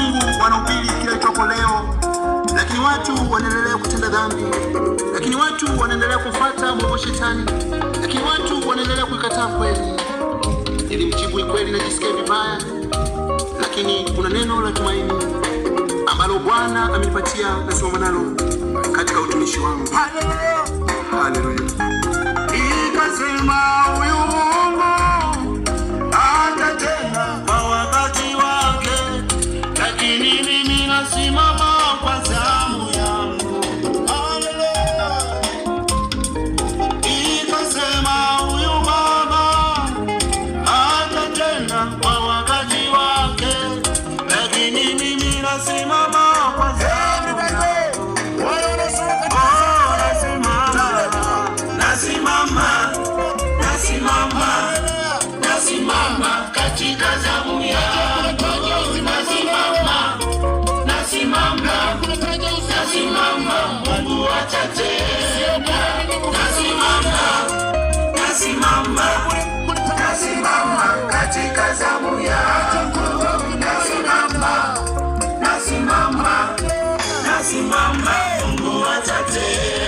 Mungu wanahubiri kila itwapo leo, lakini watu wanaendelea kutenda dhambi, lakini watu wanaendelea kufuata mwovu shetani, lakini watu wanaendelea kuikataa kweli. Ili mjibu kweli najisikia vibaya, lakini kuna neno la tumaini ambalo Bwana amenipatia nasimama nalo katika utumishi wangu. Haleluya, haleluya. Ikasema huyu Mungu atatenda kwa wakati wake, lakini mimi nasimama kwa zamu yangu. Haleluya. Ikasema huyu Baba atatenda kwa wakati wake, lakini mimi nasimama kwa zamu yangu. Nasimama katika zamu yangu. Nasimama, Mungu atatenda. Nasimama katika zamu yangu. Nasimama, Mungu atatenda.